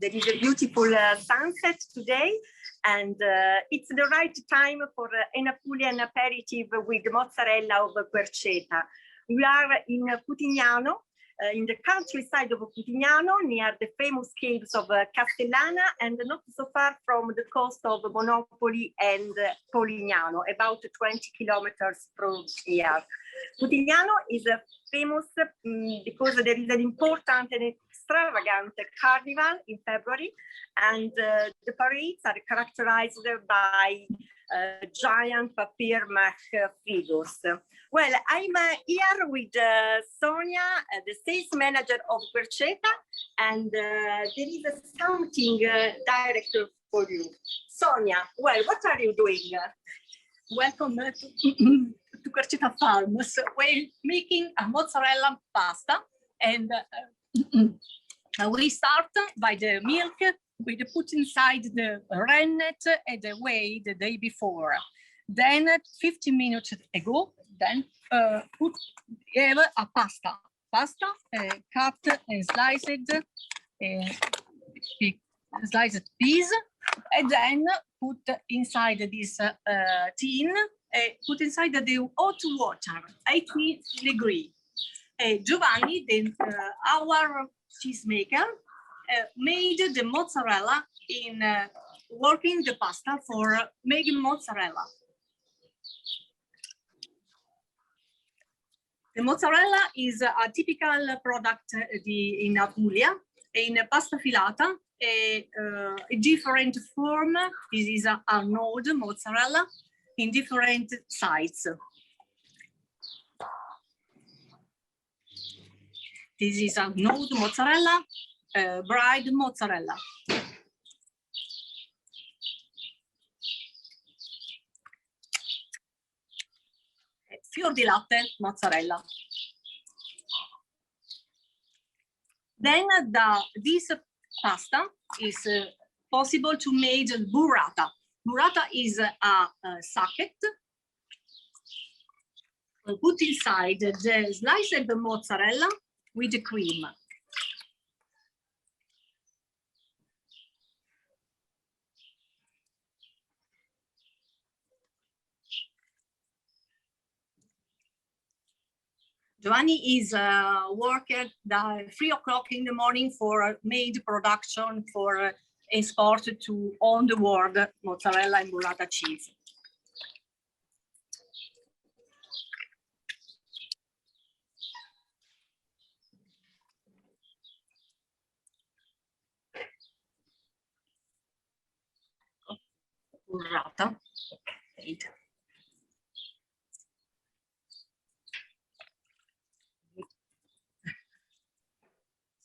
There is a beautiful sunset today, and it's the right time for an Apulian aperitif with mozzarella of Querceta. We are in Putignano, in the countryside of Putignano, near the famous caves of Castellana, and not so far from the coast of Monopoli and Polignano, about 20 kilometers from here. Putignano is famous because there is an important and extravagant carnival in February, and the parades are characterized by giant papier-mâché figures. Well, I'm here with Sonia, the sales manager of Querceta, and there is something director for you. Sonia, well, what are you doing? Welcome to Querceta Farms. We're making a mozzarella pasta, and we start by the milk. We put inside the rennet and the whey the day before. Then 15 minutes ago, then put a pasta cut and sliced peas, and then put inside this tin. Put inside the hot water, 80 degrees. Giovanni, our cheesemaker, made the mozzarella in working the pasta for making mozzarella. The mozzarella is a typical product in Puglia, in pasta filata, a different form. This is a Arnold mozzarella in different sizes. This is a Arnold mozzarella, bride mozzarella. Fior di latte mozzarella. Then this pasta is possible to make burrata. Burrata is a socket. Put inside the sliced mozzarella with the cream. Giovanni is working at 3 o'clock in the morning for made production for export to all the world mozzarella and burrata cheese. Burrata. Okay.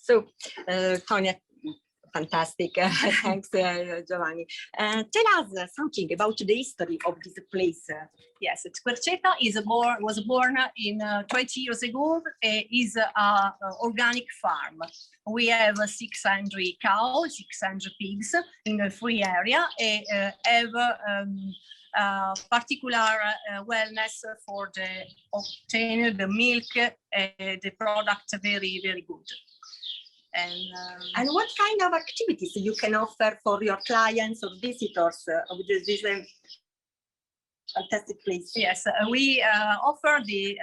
So, Tonia, fantastic. Thanks, Giovanni. Tell us something about the history of this place. Yes, Querceta was born in 20 years ago. Is an organic farm. We have 600 cows, 600 pigs in a free area. Have particular wellness for the obtain the milk, the product very, very good. And what kind of activities you can offer for your clients or visitors of this fantastic place? Yes, we offer the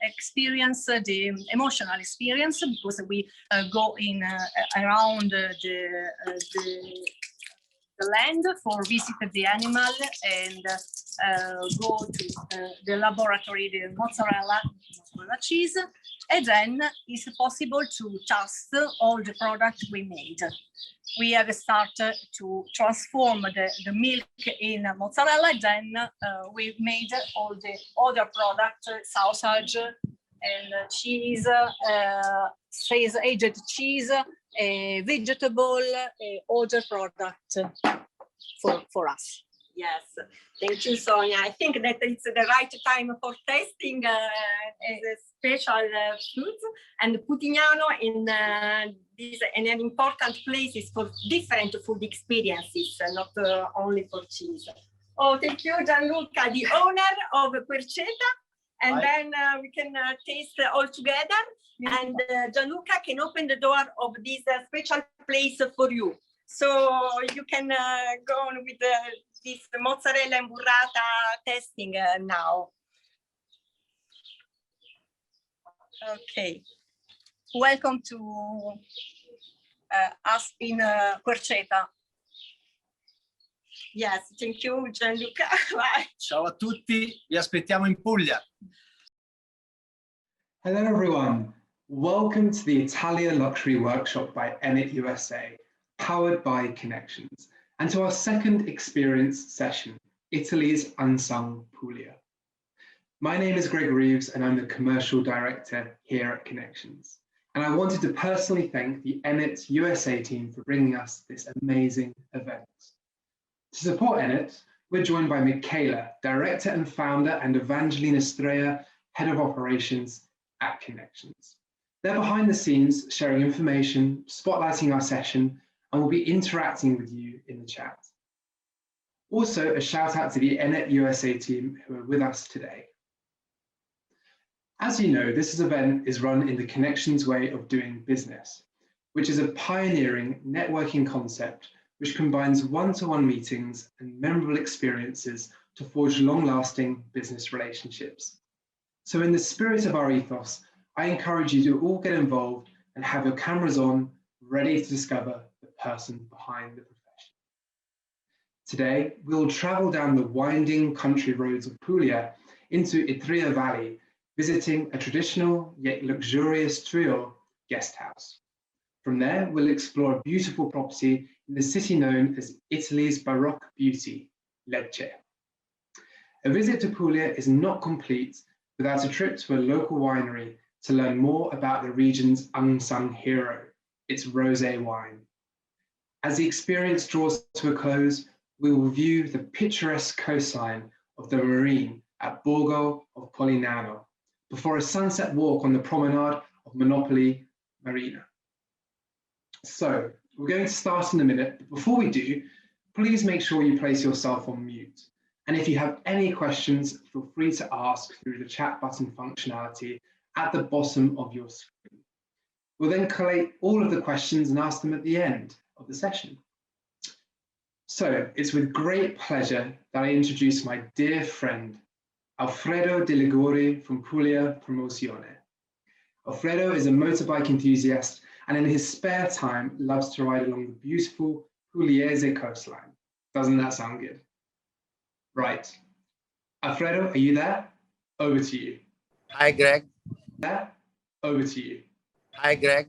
experience, the emotional experience, because we go in around the land for visit the animal and go to the laboratory, the mozzarella cheese, and then it's possible to test all the products we made. We have started to transform the milk in mozzarella, then we made all the other products, sausage and cheese, aged cheese, vegetable, other products for us. Yes, thank you, Sonia. I think that it's the right time for testing the special foods, and Putignano in an important place is for different food experiences, not only for cheese. Oh, thank you, Gianluca, the owner of Querceta. And then we can taste all together. And Gianluca can open the door of this special place for you. So you can go on with this mozzarella and burrata testing now. Okay. Welcome to us in Querceta. Yes, thank you, Gianluca. Bye. Ciao a tutti, vi aspettiamo in Puglia. Hello everyone, welcome to the Italia Luxury Workshop by Enit USA, powered by Connections, and to our second experience session, Italy's Unsung Puglia. My name is Greg Reeves and I'm the Commercial Director here at Connections. And I wanted to personally thank the Enit USA team for bringing us this amazing event. To support Enit, we're joined by Michaela, Director and Founder, and Evangelina Strea, Head of Operations at Connections. They're behind the scenes, sharing information, spotlighting our session, and will be interacting with you in the chat. Also, a shout out to the Enit USA team who are with us today. As you know, this event is run in the Connections way of doing business, which is a pioneering networking concept which combines one-to-one meetings and memorable experiences to forge long-lasting business relationships. So in the spirit of our ethos, I encourage you to all get involved and have your cameras on, ready to discover the person behind the profession. Today, we'll travel down the winding country roads of Puglia into Itria Valley, visiting a traditional yet luxurious trullo guest house. From there, we'll explore a beautiful property in the city known as Italy's baroque beauty, Lecce. A visit to Puglia is not complete without a trip to a local winery to learn more about the region's unsung hero, its rosé wine. As the experience draws to a close, we will view the picturesque coastline of the marine at Borgo of Polignano before a sunset walk on the promenade of Monopoli Marina. So, we're going to start in a minute, but before we do, please make sure you place yourself on mute. And if you have any questions, feel free to ask through the chat button functionality at the bottom of your screen. We'll then collate all of the questions and ask them at the end of the session. So, it's with great pleasure that I introduce my dear friend, Alfredo de Liguori from Puglia Promozione. Alfredo is a motorbike enthusiast and in his spare time loves to ride along the beautiful Pugliese coastline. Doesn't that sound good? Right. Alfredo, are you there? Over to you. Hi, Greg. There? Over to you. Hi, Greg.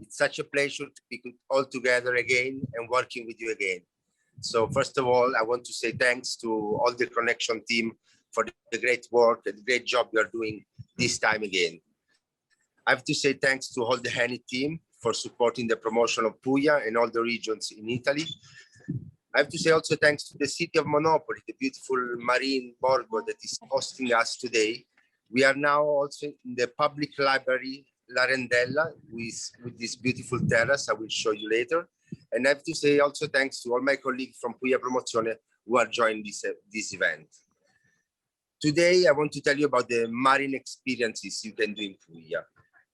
It's such a pleasure to be all together again and working with you again. So first of all, I want to say thanks to all the Connection team for the great work and the great job you are doing this time again. I have to say thanks to all the Enit team for supporting the promotion of Puglia and all the regions in Italy. I have to say also thanks to the city of Monopoli, the beautiful marine Borgo that is hosting us today. We are now also in the public library La Rendella with this beautiful terrace I will show you later. And I have to say also thanks to all my colleagues from Puglia Promozione who are joining this event. Today, I want to tell you about the marine experiences you can do in Puglia.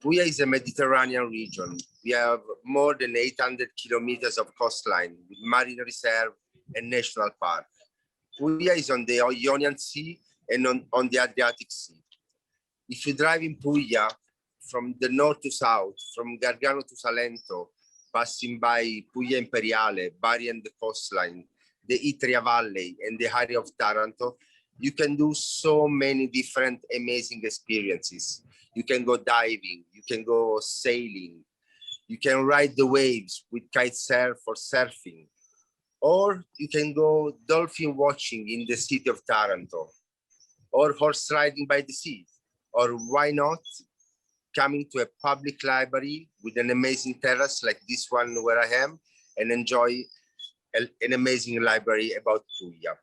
Puglia is a Mediterranean region. We have more than 800 kilometers of coastline with marine reserve and national park. Puglia is on the Ionian Sea and on the Adriatic Sea. If you drive in Puglia from the north to south, from Gargano to Salento, passing by Puglia Imperiale, Bari and the coastline, the Itria Valley and the area of Taranto, you can do so many different amazing experiences. You can go diving, you can go sailing, you can ride the waves with kite surf or surfing, or you can go dolphin watching in the city of Taranto, or horse riding by the sea, or why not coming to a public library with an amazing terrace like this one where I am and enjoy an amazing library about Puglia.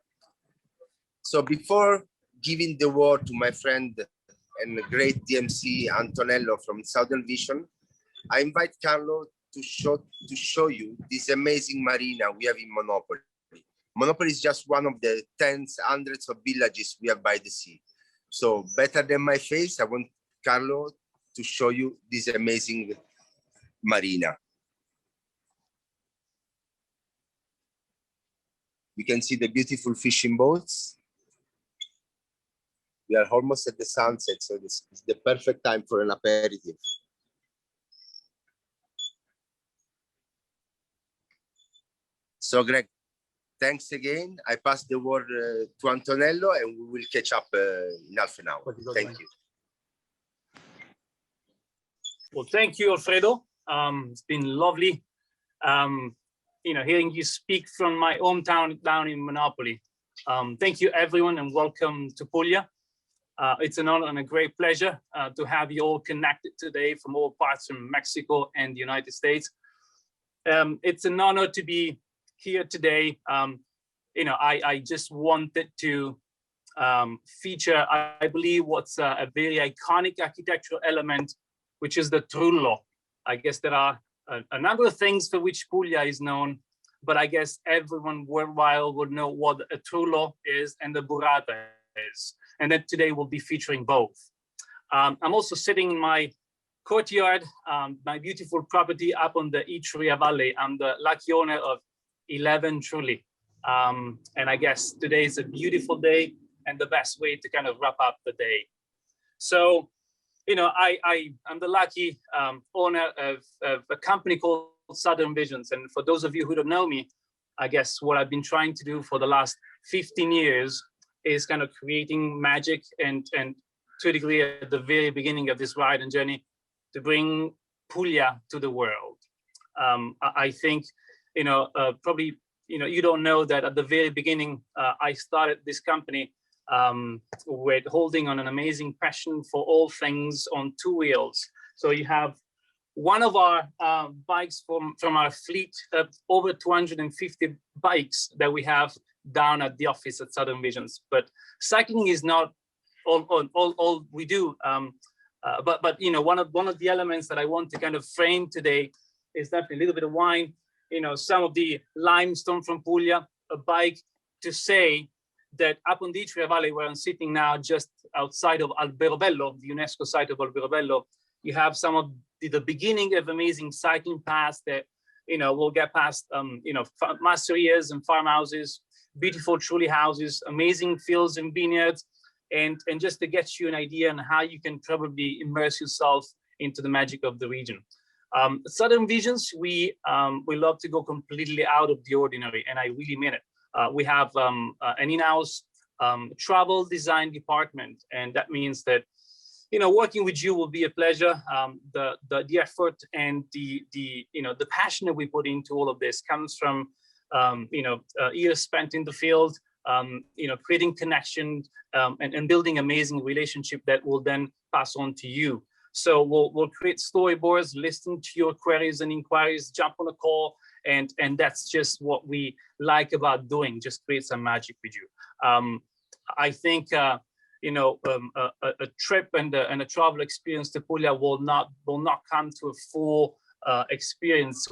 So before giving the word to my friend and great DMC Antonello from Southern Vision, I invite Carlo to show you this amazing marina we have in Monopoli. Monopoli is just one of the tens, hundreds of villages we have by the sea. So better than my face, I want Carlo to show you this amazing marina. You can see the beautiful fishing boats. We are almost at the sunset, so this is the perfect time for an aperitif. So Greg, thanks again. I pass the word to Antonello and we will catch up in half an hour. Thank you. Well, thank you, Alfredo. It's been lovely, hearing you speak from my hometown down in Monopoli. Thank you, everyone, and welcome to Puglia. It's an honor and a great pleasure to have you all connected today from all parts of Mexico and the United States. It's an honor to be here today. I just wanted to feature, I believe, what's a very iconic architectural element, which is the trullo. I guess there are a number of things for which Puglia is known, but I guess everyone worldwide would know what a trullo is and the burrata is. And then today we'll be featuring both. I'm also sitting in my courtyard, my beautiful property up on the Itria Valley. I'm the lucky owner of 11 trulli. And I guess today is a beautiful day and the best way to kind of wrap up the day. So, I'm the lucky owner of a company called Southern Visions. And for those of you who don't know me, I guess what I've been trying to do for the last 15 years is kind of creating magic and to a degree at the very beginning of this ride and journey to bring Puglia to the world. I think, probably, you don't know that at the very beginning, I started this company with holding on an amazing passion for all things on two wheels. So you have one of our bikes from our fleet of over 250 bikes that we have down at the office at Southern Visions. But cycling is not all we do. But one of the elements that I want to kind of frame today is definitely a little bit of wine, some of the limestone from Puglia, a bike to say that up on the Itria Valley, where I'm sitting now, just outside of Alberobello, the UNESCO site of Alberobello, you have some of the beginning of amazing cycling paths that, we'll get past, masterias and farmhouses, beautiful truly houses, amazing fields and vineyards, and just to get you an idea on how you can probably immerse yourself into the magic of the region. Southern Visions, we love to go completely out of the ordinary, and I really mean it. We have an in-house travel design department, and that means that working with you will be a pleasure. The effort and the passion that we put into all of this comes from years spent in the field, creating connection and building amazing relationship that will then pass on to you. So we'll create storyboards, listen to your queries and inquiries, jump on a call, and that's just what we like about doing, just create some magic with you. I think a trip and a travel experience to Puglia will not come to a full experience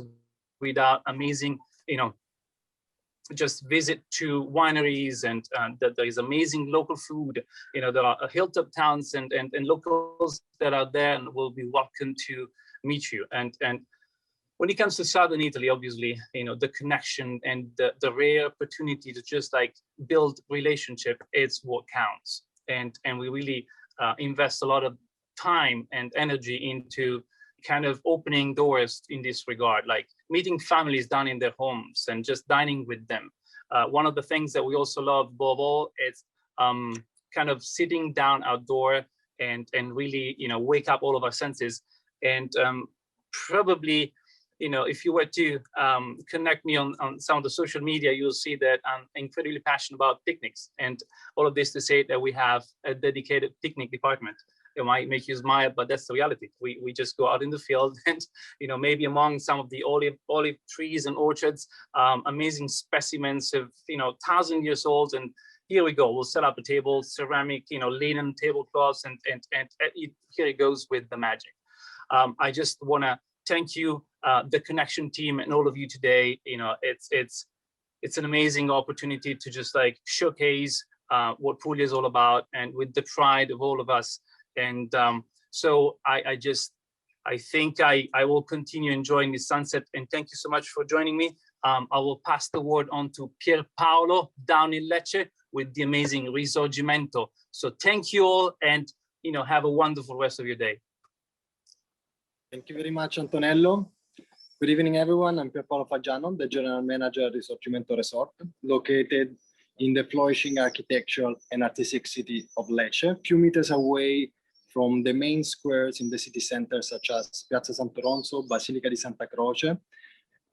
without amazing, just visit to wineries and that there is amazing local food. There are hilltop towns and locals that are there and will be welcome to meet you. And when it comes to Southern Italy, obviously, the connection and the rare opportunity to just like build relationship is what counts. And we really invest a lot of time and energy into kind of opening doors in this regard, like meeting families down in their homes and just dining with them. One of the things that we also love above all is kind of sitting down outdoor and really, wake up all of our senses. And probably, if you were to connect me on some of the social media, you'll see that I'm incredibly passionate about picnics, and all of this to say that we have a dedicated picnic department. It might make you smile, but that's the reality. We just go out in the field and, maybe among some of the olive trees and orchards, amazing specimens of, 1,000 years old. And here we go. We'll set up a table, ceramic, linen tablecloths, and here it goes with the magic. I just want to thank you, the Connection team, and all of you today. It's an amazing opportunity to just like showcase what Puglia is all about, and with the pride of all of us. And so I think I will continue enjoying the sunset, and thank you so much for joining me. I will pass the word on to Pier Paolo down in Lecce with the amazing Risorgimento. So thank you all, and have a wonderful rest of your day. Thank you very much, Antonello. Good evening, everyone. I'm Pier Paolo Faggiano, the General Manager at Risorgimento Resort, located in the flourishing architectural and artistic city of Lecce, a few meters away from the main squares in the city center, such as Piazza Sant'Oronzo, Basilica di Santa Croce,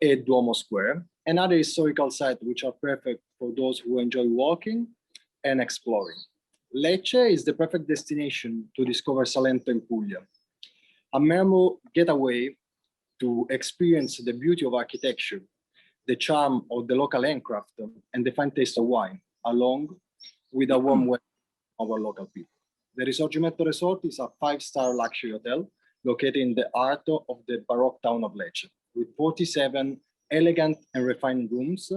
and Duomo Square, and other historical sites which are perfect for those who enjoy walking and exploring. Lecce is the perfect destination to discover Salento in Puglia, a memorable getaway to experience the beauty of architecture, the charm of the local handcraft, and the fine taste of wine, along with a warm welcome of our local people. The Risorgimento Resort is a 5-star luxury hotel located in the heart of the baroque town of Lecce. With 47 elegant and refined rooms,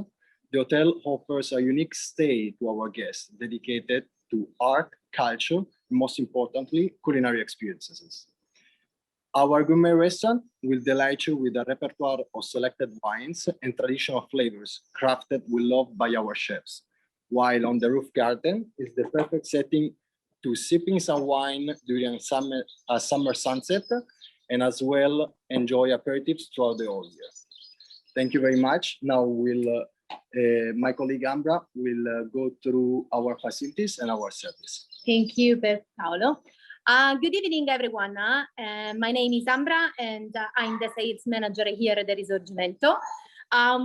the hotel offers a unique stay to our guests, dedicated to art, culture, and most importantly, culinary experiences. Our gourmet restaurant will delight you with a repertoire of selected wines and traditional flavors crafted with love by our chefs, while on the roof garden is the perfect setting to sipping some wine during a summer sunset, and as well enjoy aperitifs throughout the whole year. Thank you very much. Now my colleague Ambra will go through our facilities and our service. Thank you, Paolo. Good evening, everyone. My name is Ambra, and I'm the sales manager here at the Risorgimento.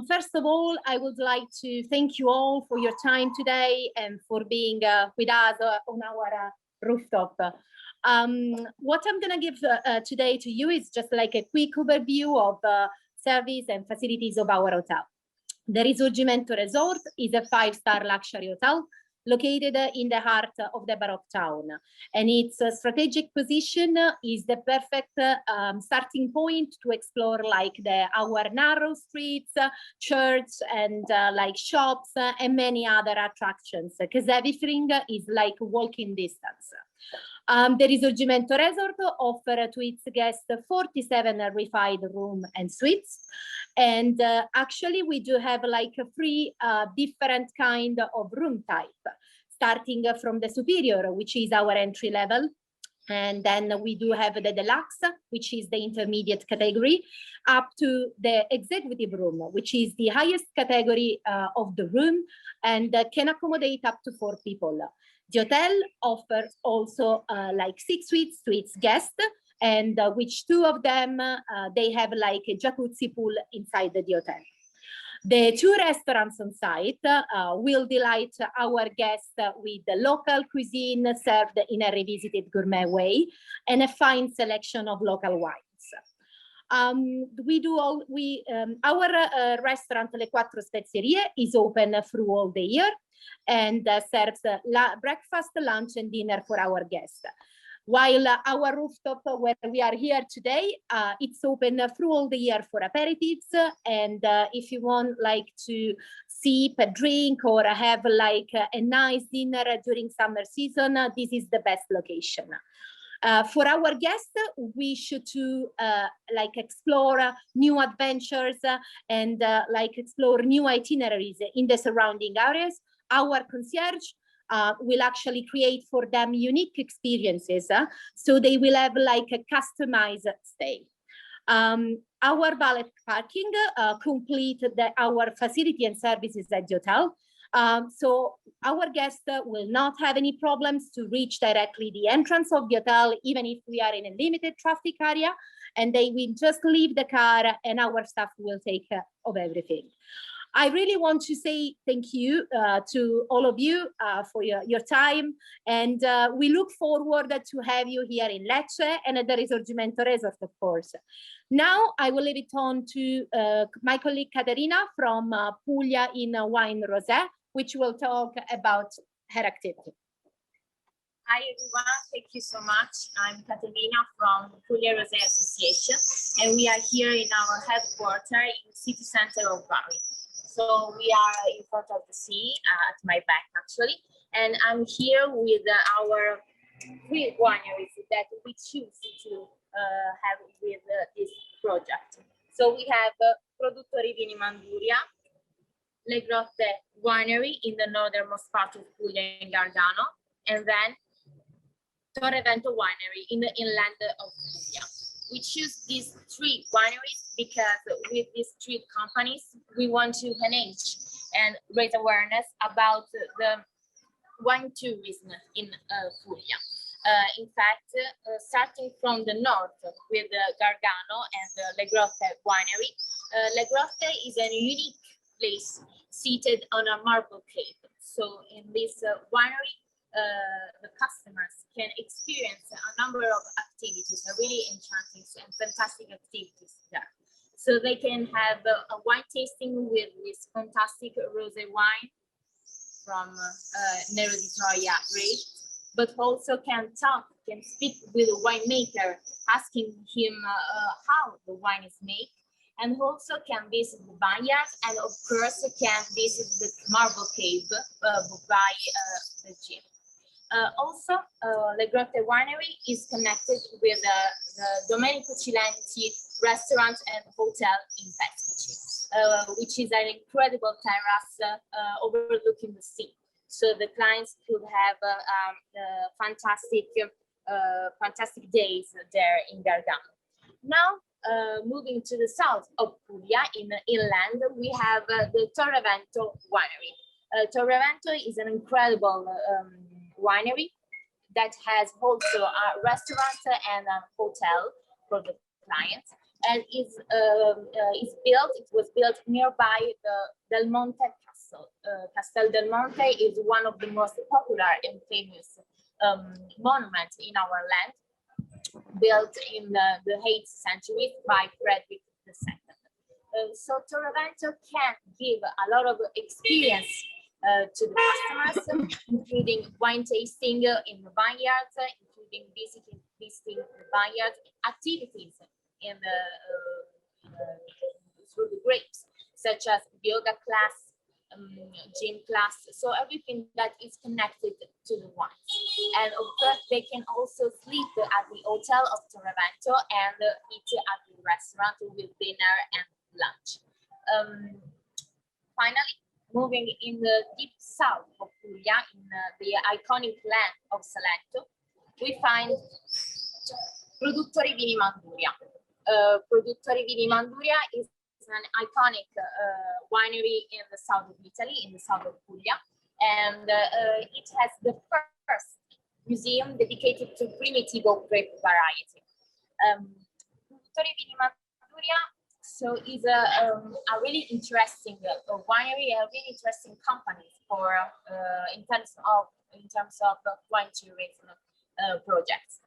First of all, I would like to thank you all for your time today and for being with us on our rooftop. What I'm going to give today to you is just like a quick overview of service and facilities of our hotel. The Risorgimento Resort is a 5-star luxury hotel located in the heart of the baroque town, and its strategic position is the perfect starting point to explore like our narrow streets, church, and like shops and many other attractions, because everything is like walking distance. The Risorgimento Resort offers to its guests 47 refined rooms and suites. And actually, we do have like 3 different kind of room type, starting from the superior, which is our entry level. And then we do have the deluxe, which is the intermediate category, up to the executive room, which is the highest category of the room and can accommodate up to 4 people. The hotel offers also like 6 suites to its guests, and which 2 of them, they have like a jacuzzi pool inside the hotel. The 2 restaurants on site will delight our guests with the local cuisine served in a revisited gourmet way and a fine selection of local wines. Our restaurant Le Quattro Spezierie is open through all the year and serves breakfast, lunch, and dinner for our guests. While our rooftop, where we are here today, it's open through all the year for aperitifs. And if you want like to sip a drink or have like a nice dinner during summer season, this is the best location. For our guests, we should like explore new adventures and like explore new itineraries in the surrounding areas. Our concierge will actually create for them unique experiences, so they will have like a customized stay. Our valet parking complete our facility and services at the hotel. So our guests will not have any problems to reach directly the entrance of the hotel, even if we are in a limited traffic area, and they will just leave the car and our staff will take care of everything. I really want to say thank you to all of you for your time, and we look forward to have you here in Lecce and at the Risorgimento Resort, of course. Now I will leave it on to my colleague Caterina from Puglia in Wine Rosè, which will talk about her activity. Hi everyone, thank you so much. I'm Caterina from Puglia Rosè Association, and we are here in our headquarters in the city center of Bari. So we are in front of the sea, at my back actually, And I'm here with our 3 wineries that we choose to have with this project. So we have Produttori Vini Manduria, Le Grotte Winery in the northernmost part of Puglia in Gargano, and then Torrevento Winery in the inland of Puglia. We choose these 3 wineries because with these 3 companies, we want to enhance and raise awareness about the wine tourism in Puglia. In fact, starting from the north with Gargano and the Le Grotte Winery, Le Grotte is a unique place seated on a marble cave. So in this winery, the customers can experience a number of activities, really enchanting and fantastic activities there. So they can have a wine tasting with this fantastic rosé wine from Nero di Troia Reeves, but also can speak with a winemaker, asking him how the wine is made, and also can visit the vineyard, and of course can visit the marble cave by the gym. Also, Le Grotte Winery is connected with the Domenico Cilenti restaurant and hotel in Vespucci, which is an incredible terrace overlooking the sea. So the clients could have fantastic days there in Gargano. Now, moving to the south of Puglia, in the inland, we have the Torrevento Winery. Torrevento is an incredible winery that has also a restaurant and a hotel for the clients, and it was built nearby the Del Monte Castle. Castel del Monte is one of the most popular and famous monuments in our land, built in the 8th century by Frederick II. So Torrevento can give a lot of experience to the customers, including wine tasting in the vineyards, including visiting the vineyards, activities in through the grapes, such as yoga class, gym class, so everything that is connected to the wines. And of course, they can also sleep at the hotel of Torrevento and eat at the restaurant with dinner and lunch. Finally, moving in the deep south of Puglia, in the iconic land of Salento, we find Produttori Vini Manduria. Produttori Vini Manduria is an iconic winery in the south of Italy, in the south of Puglia, and it has the first museum dedicated to Primitivo grape variety. Produttori Vini Manduria is a really interesting winery, a really interesting company for in terms of wine tourism projects.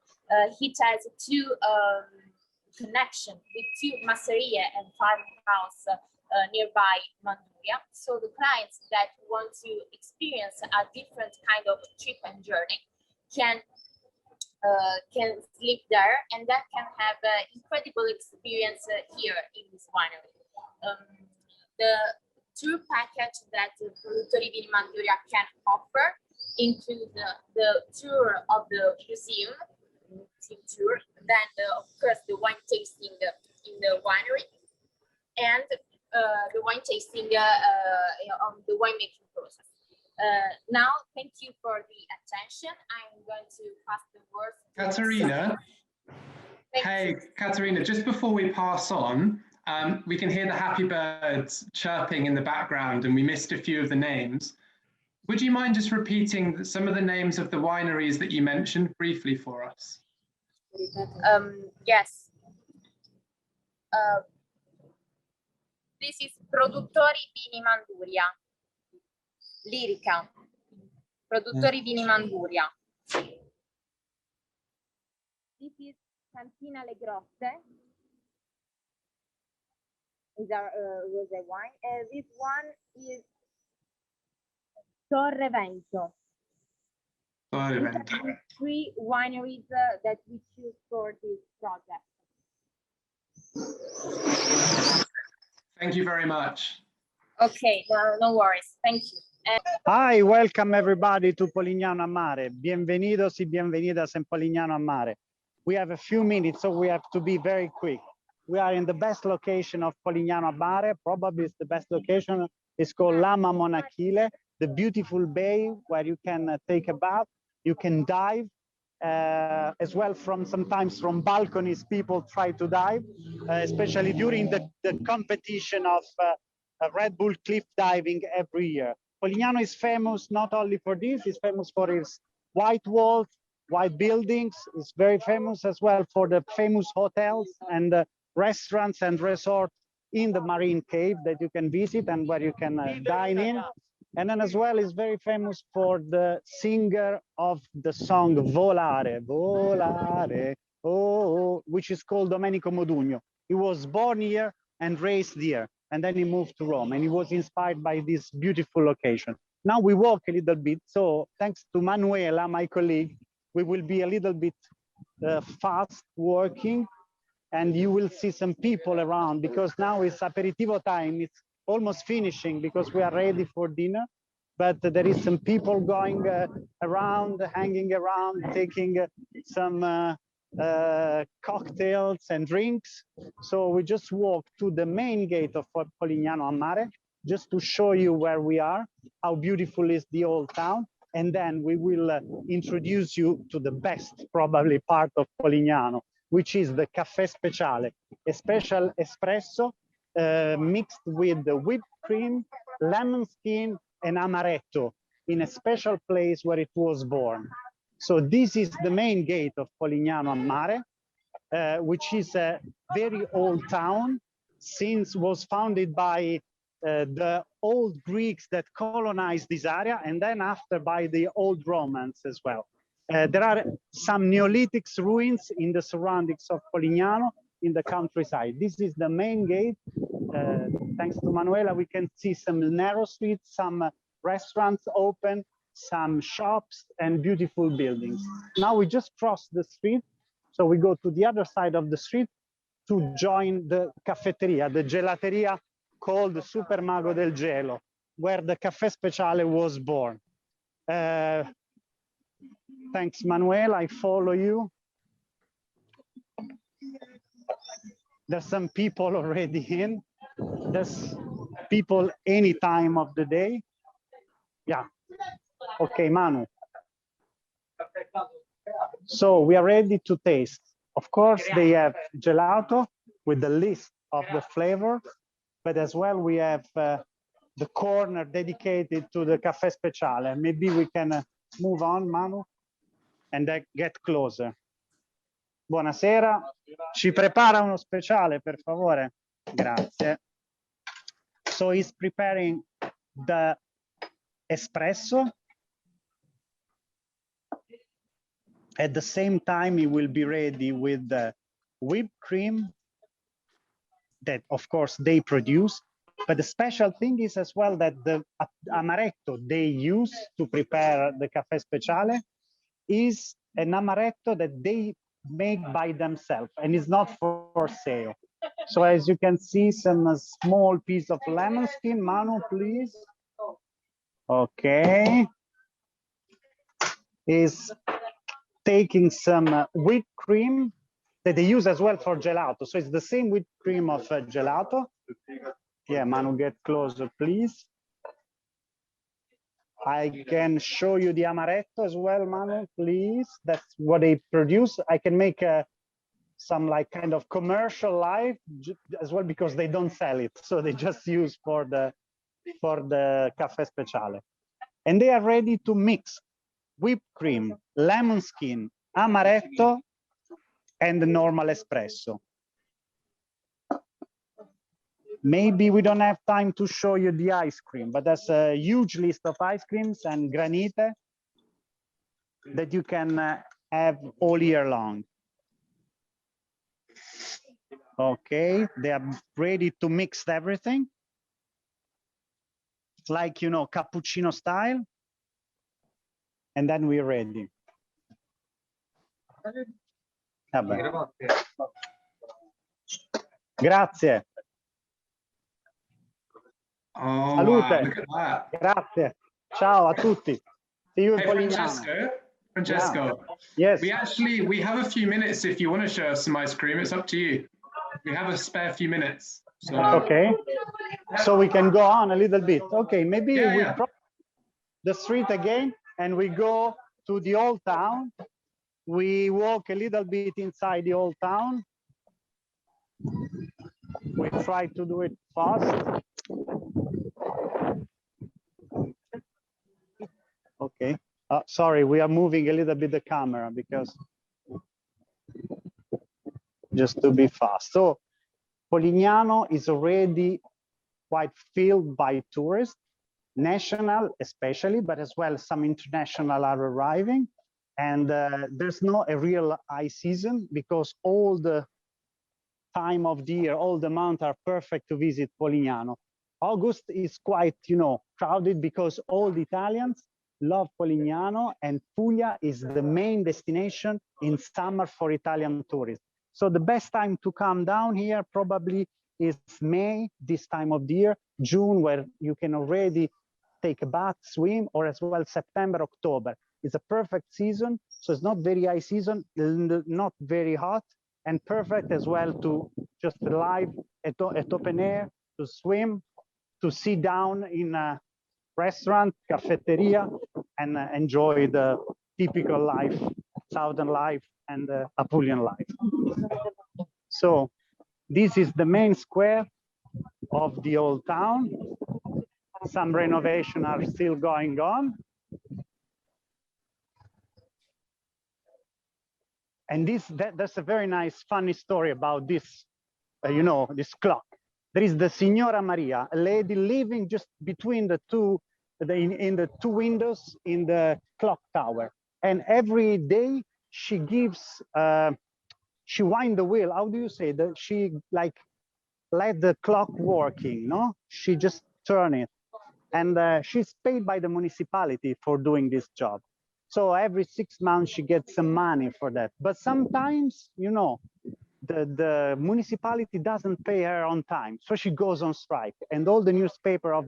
It has 2 connection with 2 masserie and farmhouse nearby Manduria. So the clients that want to experience a different kind of trip and journey can sleep there, and then can have an incredible experience here in this winery. The tour package that Produttori Vini Manduria can offer include the tour of the museum, tour, then of course the wine tasting in the winery, and the wine tasting on the winemaking process. Now, thank you for the attention. I'm going to pass the word to Caterina. Hey, Caterina, just before we pass on, we can hear the happy birds chirping in the background, and we missed a few of the names. Would you mind just repeating some of the names of the wineries that you mentioned briefly for us? Yes. This is Produttori Vini Manduria. Lirica. Produttori Vini Manduria. This is Cantina Le Grotte. Is our rosé wine. This one is Torrevento. Torrevento. 3 wineries that we choose for this project. Thank you very much. Okay, no worries. Thank you. Hi, welcome everybody to Polignano a Mare. Bienvenidos y bienvenidas en Polignano a Mare. We have a few minutes, so we have to be very quick. We are in the best location of Polignano a Mare. Probably it's the best location. It's called Lama Monachile, the beautiful bay where you can take a bath, you can dive, as well sometimes from balconies, people try to dive, especially during the competition of Red Bull cliff diving every year. Polignano is famous not only for this, it's famous for its white walls, white buildings. It's very famous as well for the famous hotels and restaurants and resorts in the marine cave that you can visit and where you can dine in. And then as well is very famous for the singer of the song Volare, Volare, oh, which is called Domenico Modugno. He was born here and raised here, and then he moved to Rome, and he was inspired by this beautiful location. Now we walk a little bit, so thanks to Manuela, my colleague, we will be a little bit fast working, and you will see some people around because now it's aperitivo time. It's almost finishing because we are ready for dinner, but there is some people going around, hanging around, taking some cocktails and drinks. So we just walk to the main gate of Polignano a Mare just to show you where we are, how beautiful is the old town, and then we will introduce you to the best probably part of Polignano, which is the Caffè Speciale, a special espresso mixed with the whipped cream, lemon skin, and amaretto in a special place where it was born. So this is the main gate of Polignano a Mare, which is a very old town, since was founded by the old Greeks that colonized this area, and then after by the old Romans as well. There are some Neolithic ruins in the surroundings of Polignano in the countryside. This is the main gate. Thanks to Manuela, we can see some narrow streets, some restaurants open, some shops and beautiful buildings. Now we just crossed the street, so we go to the other side of the street to join the caffetteria, the gelateria called Super Mago del Gelo, where the Caffè Speciale was born. Thanks, Manuel, I follow you. There's some people already in. There's people any time of the day. Yeah. Okay, Manu. So we are ready to taste. Of course, they have gelato with the list of the flavors, but as well we have the corner dedicated to the Caffè Speciale. Maybe we can move on, Manu, and get closer. Buonasera. Ci prepara uno speciale, per favore. Grazie. So he's preparing the espresso. At the same time, he will be ready with the whipped cream that, of course, they produce. But the special thing is as well that the amaretto they use to prepare the Caffè Speciale is an amaretto that they make by themselves and is not for sale. So as you can see, some small piece of lemon skin. Manu, please. Okay. Is taking some whipped cream that they use as well for gelato. So it's the same whipped cream of gelato. Yeah, Manu, get closer, please. I can show you the amaretto as well, Manu, please. That's what they produce. I can make some like kind of commercial life as well because they don't sell it. So they just use for the Caffè Speciale. And they are ready to mix whipped cream, lemon skin, amaretto, and the normal espresso. Maybe we don't have time to show you the ice cream, but there's a huge list of ice creams and granite that you can have all year long. Okay, they are ready to mix everything. Like, you know, cappuccino style. And then we're ready. Vabbè. Grazie. Oh, Salute. wow, look at that. Grazie. Ciao a tutti. See you in Hey, Polignano. Francesco. Yeah. Yes. We have a few minutes if you want to show us some ice cream. It's up to you. We have a spare few minutes. So. Okay. So we can go on a little bit. Okay, maybe we cross the street again and we go to the old town. We walk a little bit inside the old town. We try to do it fast. Okay. Sorry, we are moving a little bit the camera because just to be fast. So Polignano is already quite filled by tourists, national especially, but as well some international are arriving. And there's not a real high season because all the time of the year, all the months are perfect to visit Polignano. August is quite, crowded because all the Italians love Polignano, and Puglia is the main destination in summer for Italian tourists. So the best time to come down here probably is May, this time of the year, June, where you can already take a bath, swim, or as well September, October. It's a perfect season, so it's not very high season, not very hot, and perfect as well to just live at open air, to swim, to sit down in a restaurant, cafeteria, and enjoy the typical life, southern life and Apulian life. So this is the main square of the old town. Some renovation are still going on. And that's a very nice, funny story about this, this clock. There is the Signora Maria, a lady living just between the two, in the two windows in the clock tower. And every day she gives, she wind the wheel. How do you say that? She like let the clock working, no? She just turn it. And she's paid by the municipality for doing this job. So every 6 months she gets some money for that. But sometimes, the municipality doesn't pay her on time, so she goes on strike. And all the newspaper of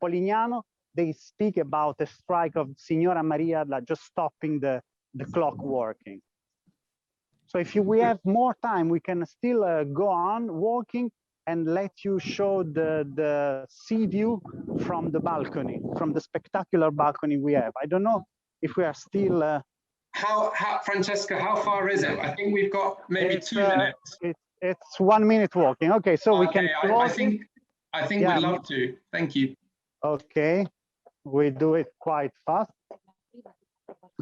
Polignano, they speak about the strike of Signora Maria, like just stopping the clock working. So if we have more time, we can still go on walking and let you show the sea view from the balcony, from the spectacular balcony we have. I don't know if we are still. Francesca, how far is it? I think we've got maybe 2 minutes. It's 1 minute walking. Okay, so we can. I think we'd love to. Thank you. Okay, we do it quite fast.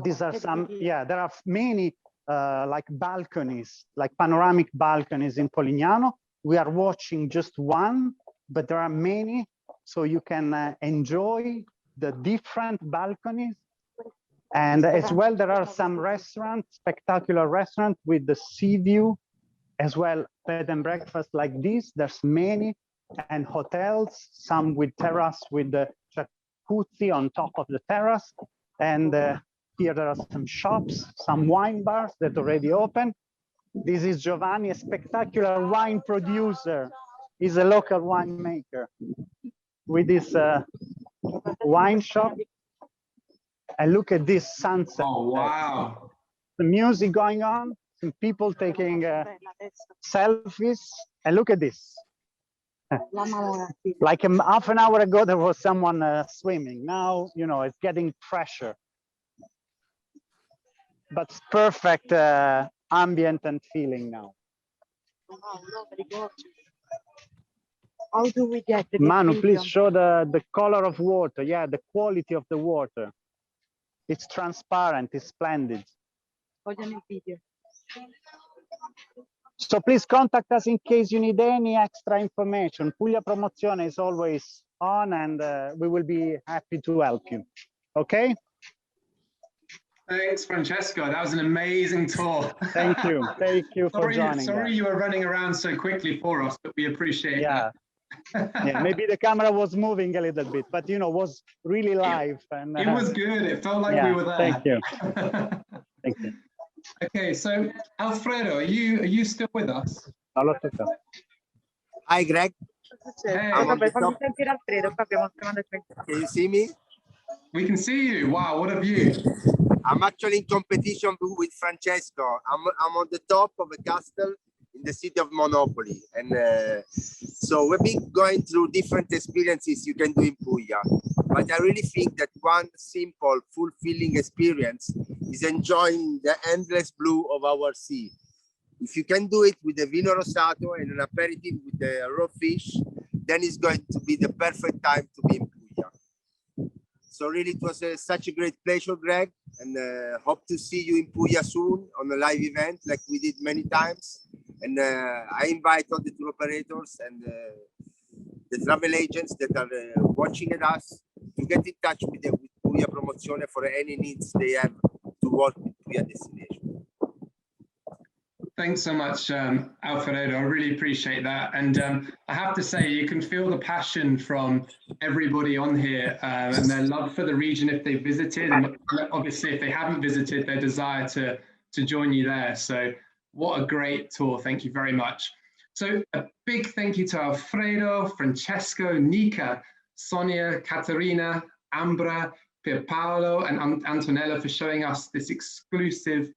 These are some. Yeah, there are many like balconies, like panoramic balconies in Polignano. We are watching just one, but there are many, so you can enjoy the different balconies. And as well, there are some restaurants, spectacular restaurants with the sea view, as well, bed and breakfast like this. There's many, and hotels, some with terrace with the jacuzzi on top of the terrace. And here there are some shops, some wine bars that already open. This is Giovanni, a spectacular wine producer. He's a local winemaker with this wine shop. And look at this sunset. Oh, wow. The music going on, some people taking selfies. And look at this. Like half an hour ago, there was someone swimming. Now, it's getting fresher. But it's perfect ambient and feeling now. How do we get the Manu, please show the color of water. Yeah, the quality of the water. It's transparent, it's splendid. So please contact us in case you need any extra information. Puglia Promozione is always on, and we will be happy to help you. Okay? Thanks, Francesco. That was an amazing tour. Thank you. Thank you for joining. Sorry you were running around so quickly for us, but we appreciate that. Yeah, maybe the camera was moving a little bit, but was really live. And it was good. It felt like we were there. Thank you. Thank you. Okay, so Alfredo, are you still with us? Hi, Greg. Hey. Can you see me? We can see you. Wow, what a view. I'm actually in competition with Francesco. I'm on the top of a castle in the city of Monopoli. And so we've been going through different experiences you can do in Puglia. But I really think that one simple, fulfilling experience is enjoying the endless blue of our sea. If you can do it with a vino rosato and an aperitif with the raw fish, then it's going to be the perfect time to be in Puglia. So really, it was such a great pleasure, Greg, and hope to see you in Puglia soon on a live event like we did many times. And I invite all the tour operators and the travel agents that are watching at us to get in touch with Puglia Promozione for any needs they have to work with Puglia destination. Thanks so much, Alfredo. I really appreciate that. And I have to say, you can feel the passion from everybody on here and their love for the region if they visited, and obviously if they haven't visited, their desire to join you there. So what a great tour. Thank you very much. So a big thank you to Alfredo, Francesco, Nica, Sonia, Caterina, Ambra, Pierpaolo, and Antonello for showing us this exclusive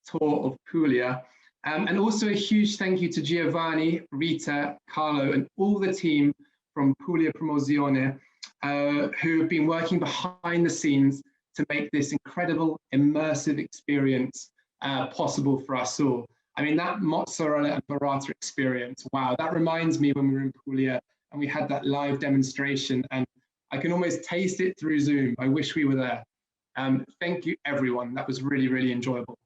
tour of Puglia. And also a huge thank you to Giovanni, Rita, Carlo, and all the team from Puglia Promozione who have been working behind the scenes to make this incredible immersive experience possible for us all. I mean, that mozzarella and burrata experience, wow, that reminds me when we were in Puglia and we had that live demonstration, and I can almost taste it through Zoom. I wish we were there. Thank you, everyone. That was really, really enjoyable.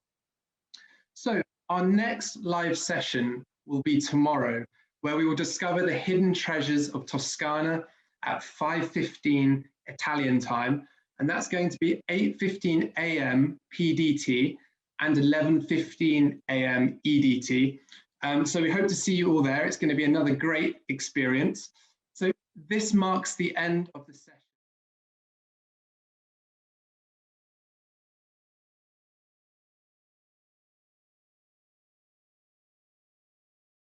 So our next live session will be tomorrow, where we will discover the hidden treasures of Toscana at 5:15 Italian time. And that's going to be 8:15 a.m. PDT and 11:15 a.m. EDT. So we hope to see you all there. It's going to be another great experience. So this marks the end of the session.